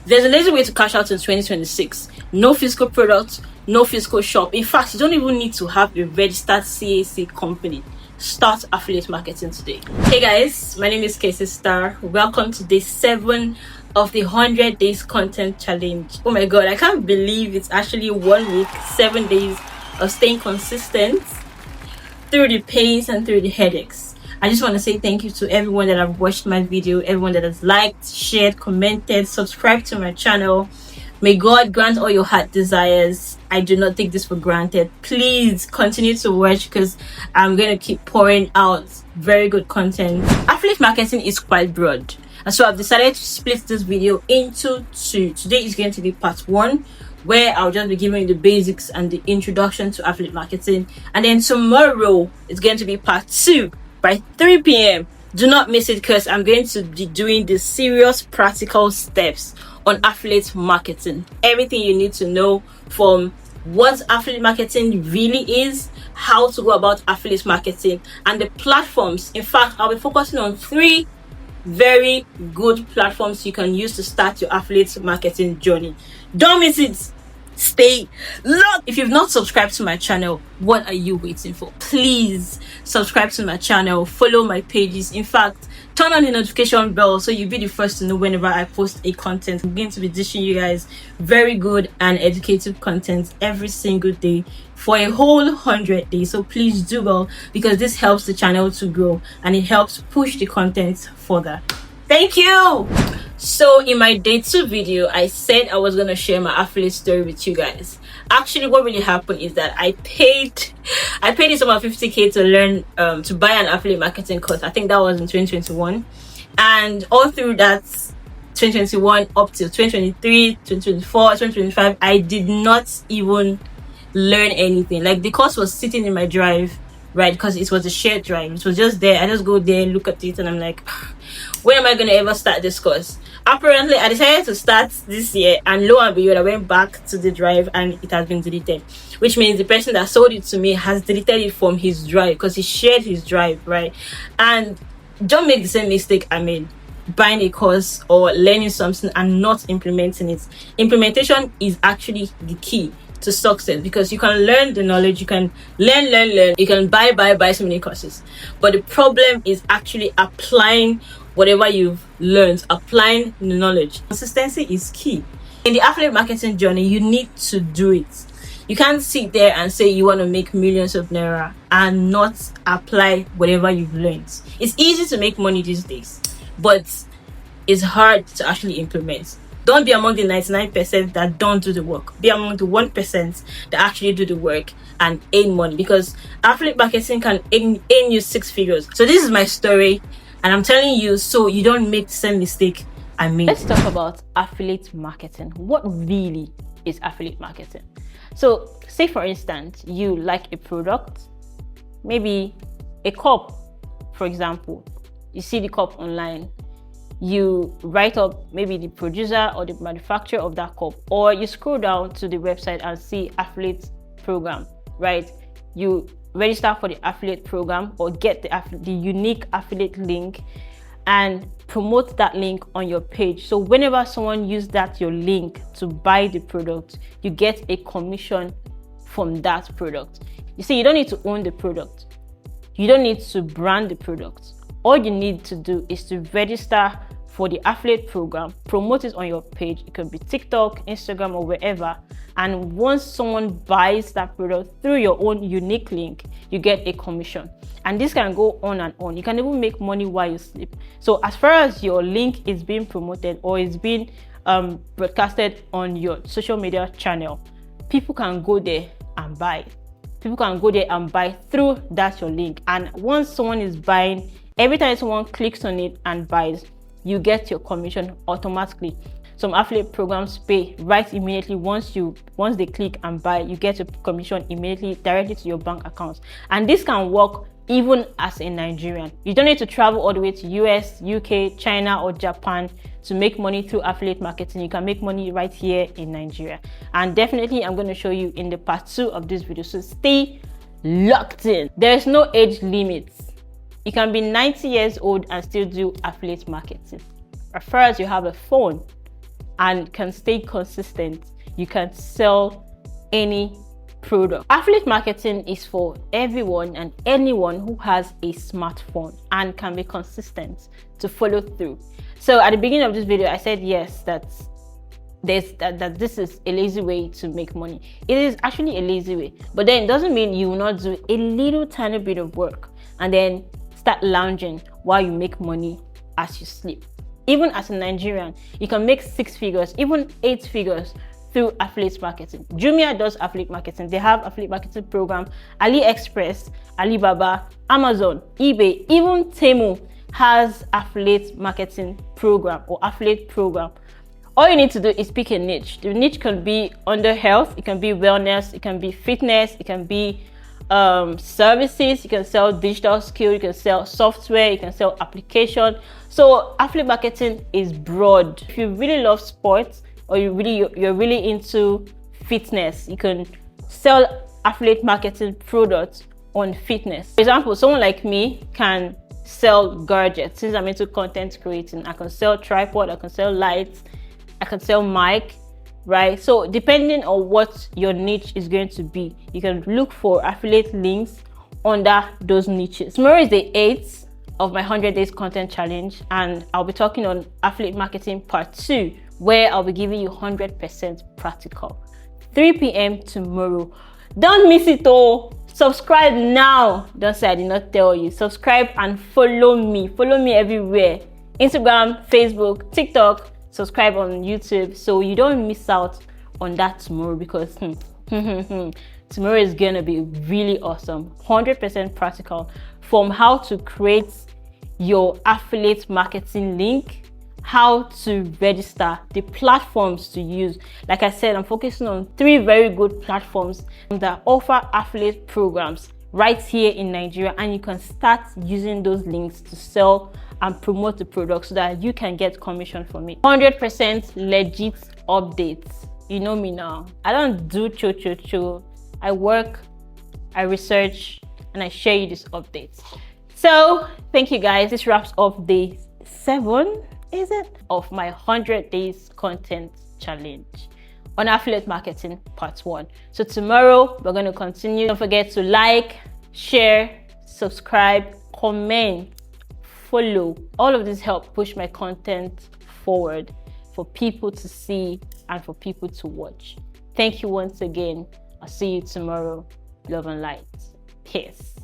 There's a lazy way to cash out in 2026. No physical product, no physical shop. In fact, you don't even need to have a registered CAC company. Start affiliate marketing today. Hey guys, my name is Kaseystarr. Welcome to day 7 of the 100 days content challenge. Oh my god, I can't believe it's actually 1 week, 7 days of staying consistent through the pains and through the headaches. I just want to say thank you to everyone that have watched my video, everyone that has liked, shared, commented, subscribed to my channel. May God grant all your heart desires. I do not take this for granted. Please continue to watch because I'm going to keep pouring out very good content. Affiliate marketing is quite broad, and so I've decided to split this video into 2. Today is going to be part 1, where I'll just be giving you the basics and the introduction to affiliate marketing, and then tomorrow is going to be part 2 by 3 p.m. Do not miss it because I'm going to be doing the serious practical steps on affiliate marketing. Everything you need to know, from what affiliate marketing really is, how to go about affiliate marketing, and the platforms. In fact, I'll be focusing on 3 very good platforms you can use to start your affiliate marketing journey. Don't miss it. Stay locked. If you've not subscribed to my channel, what are you waiting for? Please subscribe to my channel, follow my pages. In fact, turn on the notification bell so you'll be the first to know whenever I post a content. I'm going to be dishing you guys very good and educative content every single day for a whole 100 days. So please do well, because this helps the channel to grow and it helps push the content further. Thank you. So in my day 2 video, I said I was going to share my affiliate story with you guys. Actually, what really happened is that I paid this about 50k to learn to buy an affiliate marketing course. I think that was in 2021, and all through that 2021 up to 2023, 2024, 2025, I did not even learn anything. Like, the course was sitting in my drive, right? Because it was a shared drive. It was just there. I just go there, look at it, and I'm like, when am I going to ever start this course? Apparently, I decided to start this year, and lo and behold, I went back to the drive and it has been deleted, which means the person that sold it to me has deleted it from his drive because he shared his drive, right? And don't make the same mistake I made, buying a course or learning something and not implementing it. Implementation is actually the key to success, because you can learn the knowledge, you can learn, you can buy so many courses, but the problem is actually applying whatever you've learned, applying the knowledge. Consistency is key. In the affiliate marketing journey, you need to do it. You can't sit there and say you want to make millions of naira and not apply whatever you've learned. It's easy to make money these days, but it's hard to actually implement. Don't be among the 99% that don't do the work. Be among the 1% that actually do the work and earn money, because affiliate marketing can earn you 6 figures. So this is my story, and I'm telling you so you don't make the same mistake I made. Let's talk about affiliate marketing. What really is affiliate marketing? So say for instance, you like a product, maybe a cup, for example. You see the cup online, you write up maybe the producer or the manufacturer of that cup, or you scroll down to the website and see affiliate program, right? You register for the affiliate program or get the unique affiliate link and promote that link on your page. So whenever someone uses your link to buy the product, you get a commission from that product. You see, you don't need to own the product, you don't need to brand the product. All you need to do is to register for the affiliate program, promote it on your page. It can be TikTok, Instagram, or wherever. And once someone buys that product through your own unique link, you get a commission. And this can go on and on. You can even make money while you sleep. So as far as your link is being promoted or is being broadcasted on your social media channel, people can go there and buy. People can go there and buy through your link. And once someone is buying, every time someone clicks on it and buys, you get your commission automatically. Some affiliate programs pay right immediately. Once they click and buy, you get a commission immediately directly to your bank account. And this can work even as a Nigerian. You don't need to travel all the way to US, UK, China, or Japan to make money through affiliate marketing. You can make money right here in Nigeria. And definitely, I'm going to show you in the part 2 of this video. So stay locked in. There is no age limit. You can be 90 years old and still do affiliate marketing. As far as you have a phone, and can stay consistent, you can sell any product. Affiliate marketing is for everyone and anyone who has a smartphone and can be consistent to follow through. So at the beginning of this video, I said yes, that this is a lazy way to make money. It is actually a lazy way, but then it doesn't mean you will not do a little tiny bit of work and then start lounging while you make money as you sleep. Even as a Nigerian, you can make 6 figures, even 8 figures through affiliate marketing. Jumia does affiliate marketing. They have affiliate marketing program. AliExpress, Alibaba, Amazon, eBay, even Temu has affiliate marketing program or affiliate program. All you need to do is pick a niche. The niche can be under health, it can be wellness, it can be fitness, it can be services, you can sell digital skill, you can sell software, you can sell application. So affiliate marketing is broad. If you really love sports or you're really into fitness, you can sell affiliate marketing products on fitness. For example, someone like me can sell gadgets. Since I'm into content creating, I can sell tripod, I can sell lights, I can sell mic, right? So depending on what your niche is going to be, you can look for affiliate links under those niches. Tomorrow is the 8th of my 100 days content challenge, and I'll be talking on affiliate marketing part 2, where I'll be giving you 100% practical. 3 p.m. tomorrow. Don't miss it all. Subscribe now. Don't say I did not tell you. Subscribe and follow me. Follow me everywhere. Instagram, Facebook, TikTok. Subscribe on YouTube so you don't miss out on that tomorrow, because tomorrow is gonna be really awesome. 100% practical, from how to create your affiliate marketing link, how to register, the platforms to use. Like I said, I'm focusing on 3 very good platforms that offer affiliate programs right here in Nigeria, and you can start using those links to sell and promote the product so that you can get commission from it. 100% legit updates. You know me now. I don't do cho. I work, I research, and I share you these updates. So thank you guys. This wraps up day 7, is it, of my 100 days content challenge on affiliate marketing part 1. So tomorrow we're going to continue. Don't forget to like, share, subscribe, comment, follow. All of this help push my content forward for people to see and for people to watch. Thank you once again. I'll see you tomorrow. Love and light. Peace.